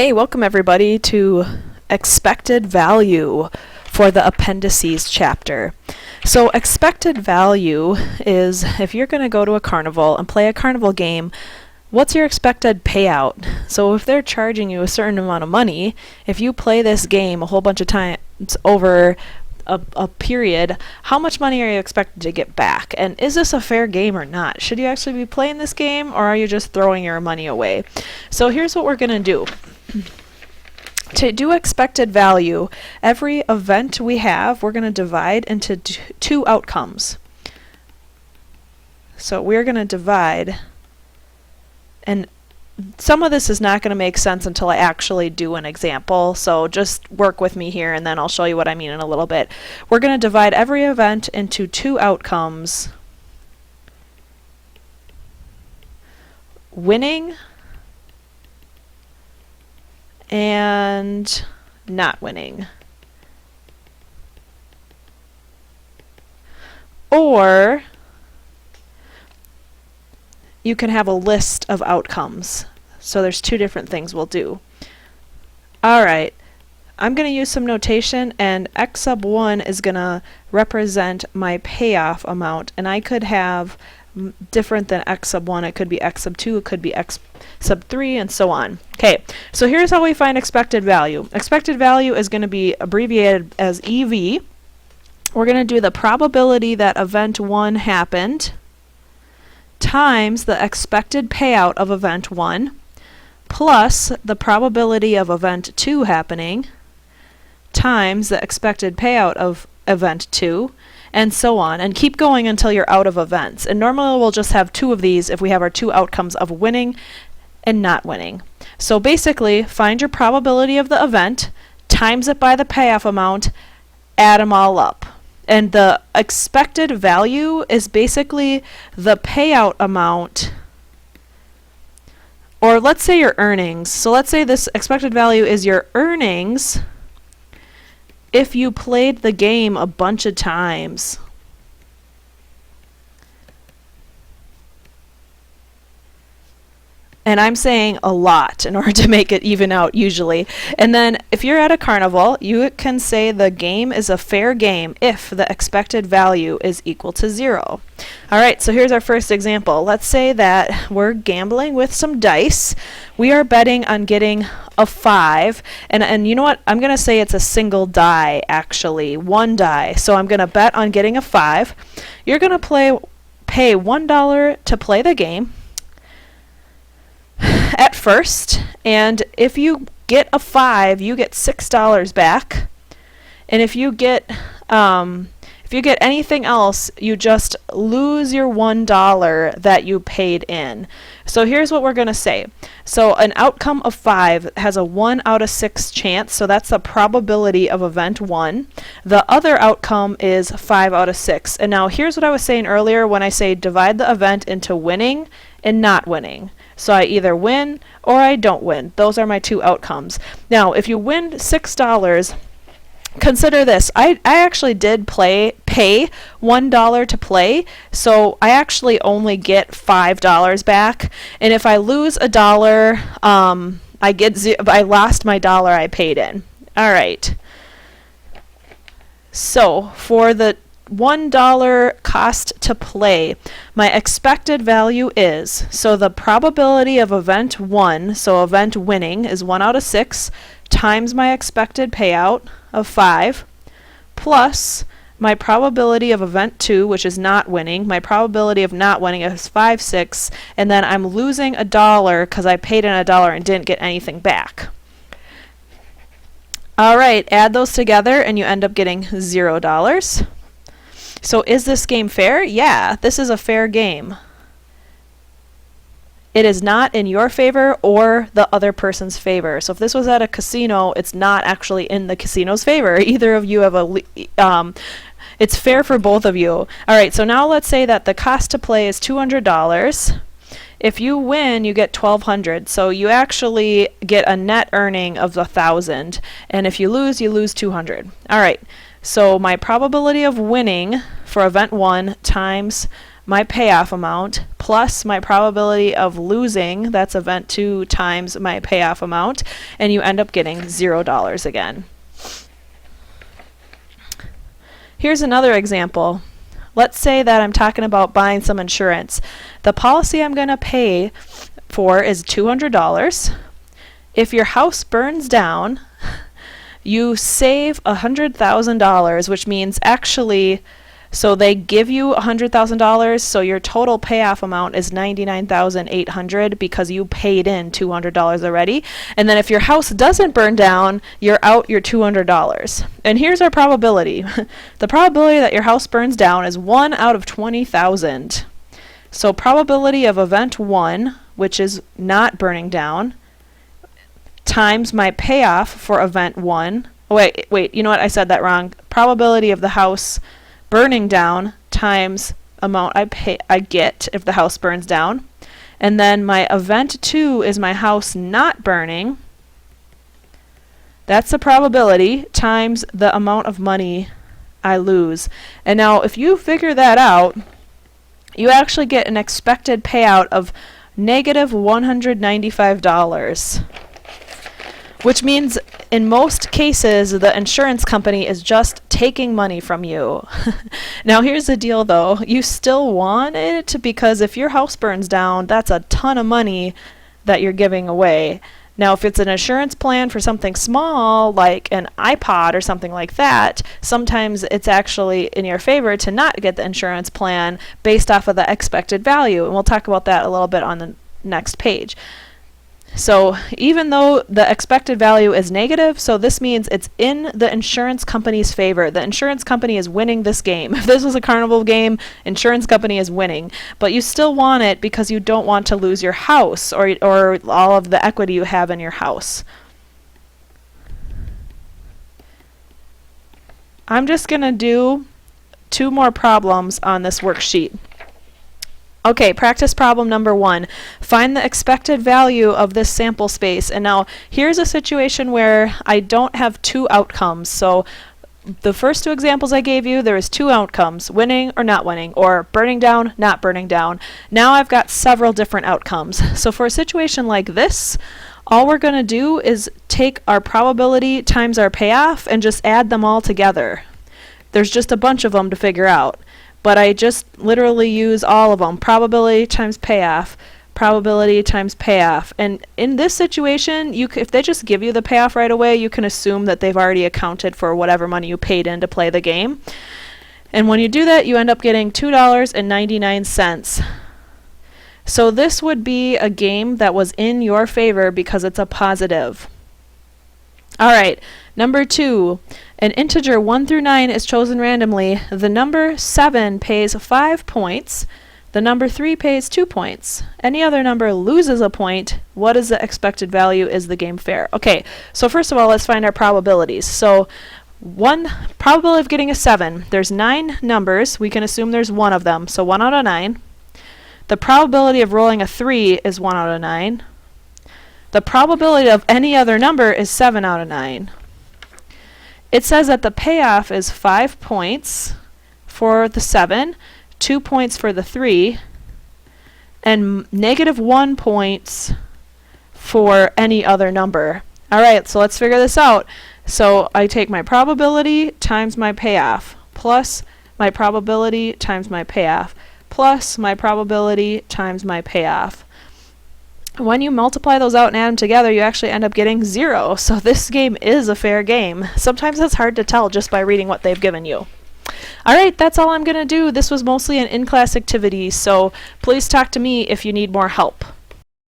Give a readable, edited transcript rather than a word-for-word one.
Hey, welcome everybody to expected value for the appendices chapter. So expected value is if you're going to go to a carnival and play a carnival game, what's your expected payout? So if they're charging you a certain amount of money, if you play this game a whole bunch of times over a period, how much money are you expected to get back? And is this a fair game or not? Should you actually be playing this game, or are you just throwing your money away? So here's what we're going to do. To do expected value, every event we have, we're going to divide into two outcomes. So we're going to divide, and some of this is not going to make sense until I actually do an example, so just work with me here and then I'll show you what I mean in a little bit. We're going to divide every event into two outcomes: winning and not winning. Or you can have a list of outcomes. So there's two different things we'll do. Alright, I'm going to use some notation, and x sub 1 is going to represent my payoff amount, and I could have different than x sub 1. It could be x sub 2, it could be x sub 3, and so on. Okay, so here's how we find expected value. Expected value is going to be abbreviated as EV. We're going to do the probability that event 1 happened times the expected payout of event 1 plus the probability of event 2 happening times the expected payout of event 2, and so on, and keep going until you're out of events. And normally we'll just have two of these if we have our two outcomes of winning and not winning. So basically, find your probability of the event, times it by the payoff amount, add them all up. And the expected value is basically the payout amount, or let's say your earnings. So let's say this expected value is your earnings if you played the game a bunch of times. And I'm saying a lot in order to make it even out usually. And then if you're at a carnival, you can say the game is a fair game if the expected value is equal to 0. Alright, so here's our first example. Let's say that we're gambling with some dice. We are betting on getting a 5. And you know what? I'm going to say it's a single die, actually. One die. So I'm going to bet on getting a 5. You're going to pay $1 to play the game at first, and if you get a 5, you get $6 back, and if you get anything else, you just lose your $1 that you paid in. So here's what we're going to say. So an outcome of 5 has a 1 out of 6 chance, so that's the probability of event 1. The other outcome is 5 out of 6. And now here's what I was saying earlier when I say divide the event into winning and not winning. So I either win or I don't win. Those are my two outcomes. Now, if you win $6, consider this. I actually did pay $1 to play, so I actually only get $5 back. And if I lose $1, I lost my dollar I paid in. All right. So for the $1 cost to play, my expected value is, so the probability of event 1, so event winning, is 1 out of 6 times my expected payout of 5 plus my probability of event 2, which is not winning. My probability of not winning is 5, 6, and then I'm losing $1 because I paid in $1 and didn't get anything back. Alright, add those together and you end up getting $0. So is this game fair? Yeah, this is a fair game. It is not in your favor or the other person's favor. So if this was at a casino, it's not actually in the casino's favor. Either of you have it's fair for both of you. Alright, so now let's say that the cost to play is $200. If you win, you get $1,200. So you actually get a net earning of $1,000. And if you lose $200. Alright. So my probability of winning for event 1 times my payoff amount, plus my probability of losing, that's event 2 times my payoff amount, and you end up getting $0 again. Here's another example. Let's say that I'm talking about buying some insurance. The policy I'm going to pay for is $200. If your house burns down, you save $100,000, which means actually, so they give you $100,000, so your total payoff amount is $99,800 because you paid in $200 already. And then if your house doesn't burn down, you're out your $200. And here's our probability. The probability that your house burns down is 1 out of 20,000. So probability of event 1, which is not burning down, times my payoff for event 1. Wait, you know what? I said that wrong. Probability of the house burning down times amount I get if the house burns down. And then my event 2 is my house not burning. That's the probability times the amount of money I lose. And now if you figure that out, you actually get an expected payout of negative $195. Which means in most cases, the insurance company is just taking money from you. Now here's the deal though, you still want it because if your house burns down, that's a ton of money that you're giving away. Now if it's an insurance plan for something small, like an iPod or something like that, sometimes it's actually in your favor to not get the insurance plan based off of the expected value. And we'll talk about that a little bit on the next page. So even though the expected value is negative, so this means it's in the insurance company's favor. The insurance company is winning this game. If this was a carnival game, insurance company is winning. But you still want it because you don't want to lose your house or all of the equity you have in your house. I'm just going to do 2 more problems on this worksheet. Okay, practice problem number 1. Find the expected value of this sample space. And now here's a situation where I don't have 2 outcomes. So the first 2 examples I gave you, there is 2 outcomes, winning or not winning, or burning down, not burning down. Now I've got several different outcomes. So for a situation like this, all we're going to do is take our probability times our payoff and just add them all together. There's just a bunch of them to figure out. But I just literally use all of them. Probability times payoff, probability times payoff. And in this situation, if they just give you the payoff right away, you can assume that they've already accounted for whatever money you paid in to play the game. And when you do that, you end up getting $2.99. So this would be a game that was in your favor because it's a positive. All right, number 2. An integer 1 through 9 is chosen randomly. The number 7 pays 5 points. The number 3 pays 2 points. Any other number loses a point. What is the expected value? Is the game fair? Okay, so first of all, let's find our probabilities. So probability of getting a 7. There's 9 numbers. We can assume there's 1 of them, so 1 out of 9. The probability of rolling a 3 is 1 out of 9. The probability of any other number is 7 out of 9. It says that the payoff is 5 points for the 7, 2 points for the 3, and negative 1 points for any other number. All right, so let's figure this out. So I take my probability times my payoff, plus my probability times my payoff, plus my probability times my payoff. When you multiply those out and add them together, you actually end up getting 0. So this game is a fair game. Sometimes it's hard to tell just by reading what they've given you. All right, that's all I'm going to do. This was mostly an in-class activity, so please talk to me if you need more help.